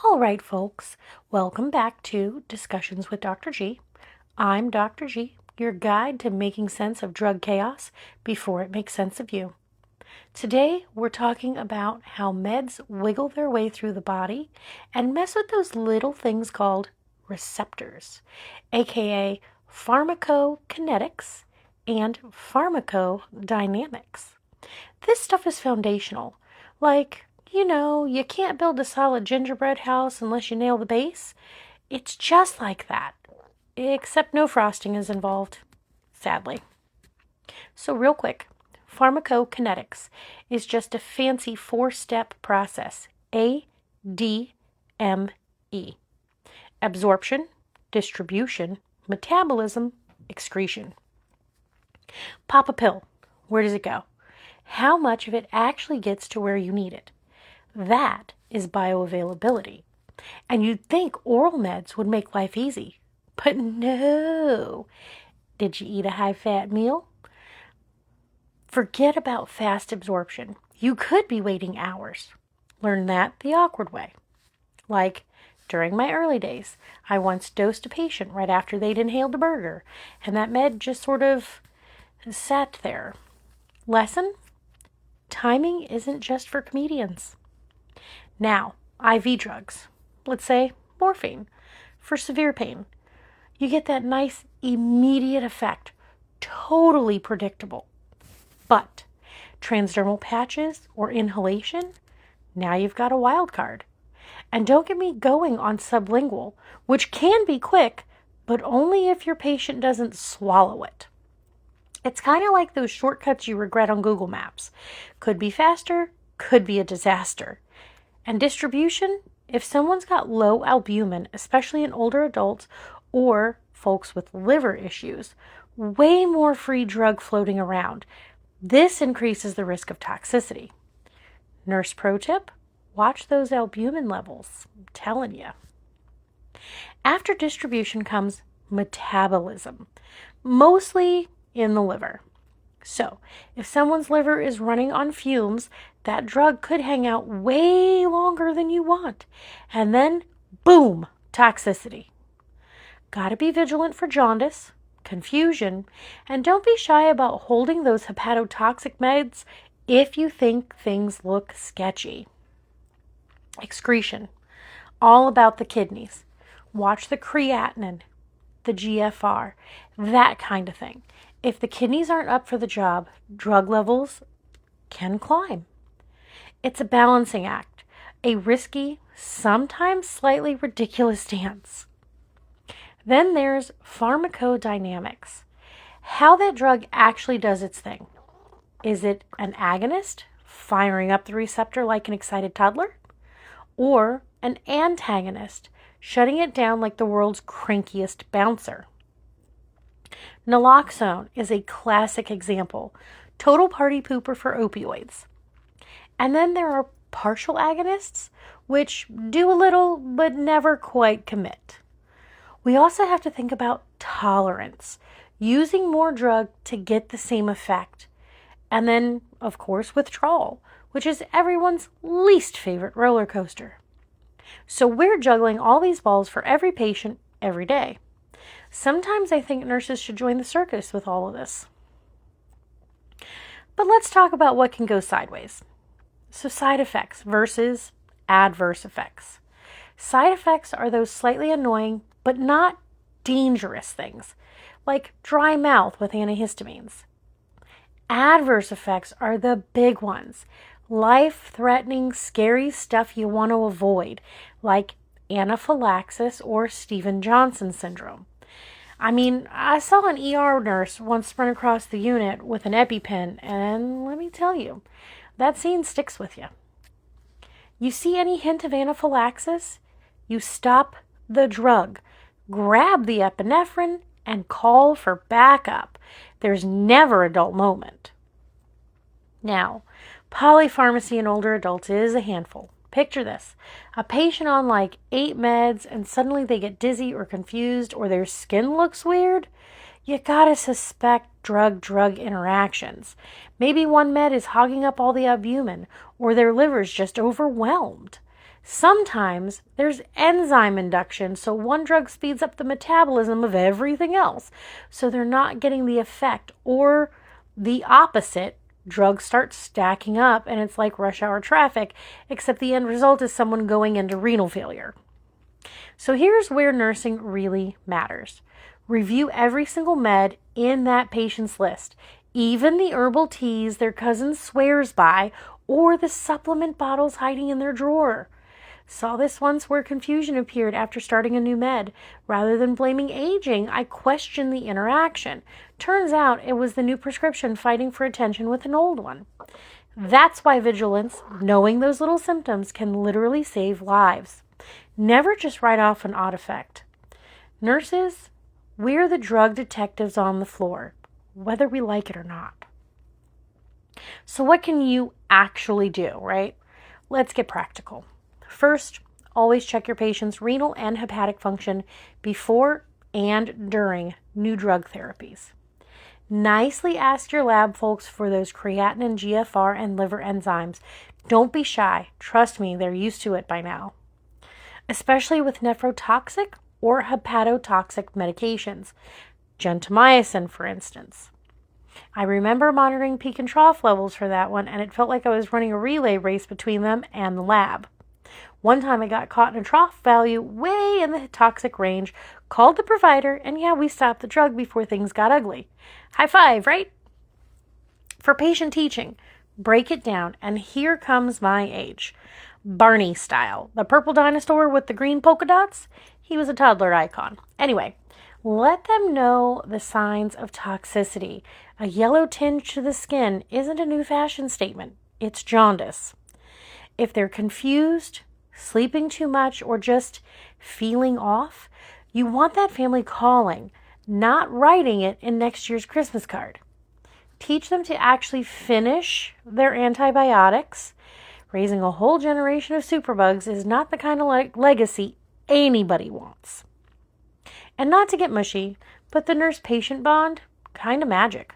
All right, folks, welcome back to Discussions with Dr. G. I'm Dr. G, your guide to making sense of drug chaos before it makes sense of you. Today, we're talking about how meds wiggle their way through the body and mess with those little things called receptors, aka pharmacokinetics and pharmacodynamics. This stuff is foundational. You can't build a solid gingerbread house unless you nail the base. It's just like that, except no frosting is involved, sadly. So, real quick, pharmacokinetics is just a fancy four-step process. ADME. Absorption, distribution, metabolism, excretion. Pop a pill. Where does it go? How much of it actually gets to where you need it? That is bioavailability. And you'd think oral meds would make life easy. But no. Did you eat a high-fat meal? Forget about fast absorption. You could be waiting hours. Learn that the awkward way. Like, during my early days, I once dosed a patient right after they'd inhaled a burger, and that med just sort of sat there. Lesson? Timing isn't just for comedians. Now, IV drugs. Let's say morphine for severe pain. You get that nice immediate effect, totally predictable. But transdermal patches or inhalation, now you've got a wild card. And don't get me going on sublingual, which can be quick, but only if your patient doesn't swallow it. It's kind of like those shortcuts you regret on Google Maps. Could be faster, could be a disaster. And distribution, if someone's got low albumin, especially in older adults or folks with liver issues, way more free drug floating around. This increases the risk of toxicity. Nurse pro tip, watch those albumin levels. I'm telling you. After distribution comes metabolism, mostly in the liver. So, if someone's liver is running on fumes, that drug could hang out way longer than you want. And then, boom, toxicity. Gotta be vigilant for jaundice, confusion, and don't be shy about holding those hepatotoxic meds if you think things look sketchy. Excretion, all about the kidneys. Watch the creatinine, the GFR, that kind of thing. If the kidneys aren't up for the job, drug levels can climb. It's a balancing act, a risky, sometimes slightly ridiculous dance. Then there's pharmacodynamics, how that drug actually does its thing. Is it an agonist, firing up the receptor like an excited toddler? Or an antagonist, shutting it down like the world's crankiest bouncer? Naloxone is a classic example. Total party pooper for opioids. And then there are partial agonists, which do a little but never quite commit. We also have to think about tolerance, using more drug to get the same effect. And then, of course, withdrawal, which is everyone's least favorite roller coaster. So we're juggling all these balls for every patient every day. Sometimes I think nurses should join the circus with all of this. But let's talk about what can go sideways. So side effects versus adverse effects. Side effects are those slightly annoying but not dangerous things, like dry mouth with antihistamines. Adverse effects are the big ones, life-threatening, scary stuff you want to avoid, like anaphylaxis or Stevens-Johnson syndrome. I saw an ER nurse once sprint across the unit with an EpiPen, and let me tell you, that scene sticks with you. You see any hint of anaphylaxis? You stop the drug, grab the epinephrine, and call for backup. There's never a dull moment. Now, polypharmacy in older adults is a handful. Picture this. A patient on like 8 meds and suddenly they get dizzy or confused or their skin looks weird. You gotta suspect drug-drug interactions. Maybe one med is hogging up all the albumin or their liver's just overwhelmed. Sometimes there's enzyme induction, so one drug speeds up the metabolism of everything else, so they're not getting the effect, or the opposite. Drugs start stacking up and it's like rush hour traffic, except the end result is someone going into renal failure. So here's where nursing really matters. Review every single med in that patient's list, even the herbal teas their cousin swears by or the supplement bottles hiding in their drawer. Saw this once where confusion appeared after starting a new med. Rather than blaming aging, I questioned the interaction. Turns out it was the new prescription fighting for attention with an old one. That's why vigilance, knowing those little symptoms, can literally save lives. Never just write off an odd effect. Nurses, we're the drug detectives on the floor, whether we like it or not. So what can you actually do, right? Let's get practical. First, always check your patient's renal and hepatic function before and during new drug therapies. Nicely ask your lab folks for those creatinine, GFR, and liver enzymes. Don't be shy. Trust me, they're used to it by now. Especially with nephrotoxic or hepatotoxic medications. Gentamicin, for instance. I remember monitoring peak and trough levels for that one, and it felt like I was running a relay race between them and the lab. One time I got caught in a trough value way in the toxic range, called the provider, and yeah, we stopped the drug before things got ugly. High five, right? For patient teaching, break it down, and here comes my age. Barney style. The purple dinosaur with the green polka dots? He was a toddler icon. Anyway, let them know the signs of toxicity. A yellow tinge to the skin isn't a new fashion statement. It's jaundice. If they're confused, sleeping too much, or just feeling off, you want that family calling, not writing it in next year's Christmas card. Teach them to actually finish their antibiotics. Raising a whole generation of superbugs is not the kind of legacy anybody wants. And not to get mushy, but the nurse-patient bond, kind of magic.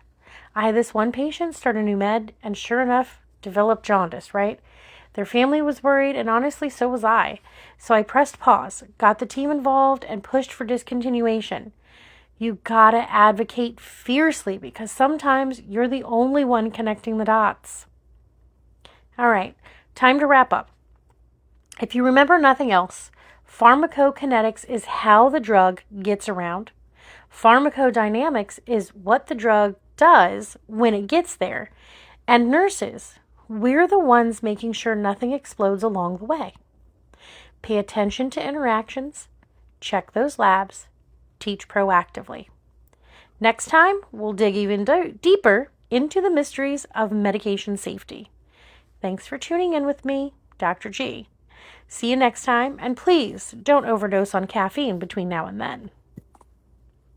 I had this one patient start a new med and sure enough developed jaundice, right? Their family was worried, and honestly, so was I. So I pressed pause, got the team involved, and pushed for discontinuation. You gotta advocate fiercely because sometimes you're the only one connecting the dots. All right, time to wrap up. If you remember nothing else, pharmacokinetics is how the drug gets around. Pharmacodynamics is what the drug does when it gets there. And nurses, we're the ones making sure nothing explodes along the way. Pay attention to interactions, check those labs, teach proactively. Next time, we'll dig even deeper into the mysteries of medication safety. Thanks for tuning in with me, Dr. G. See you next time, and please don't overdose on caffeine between now and then.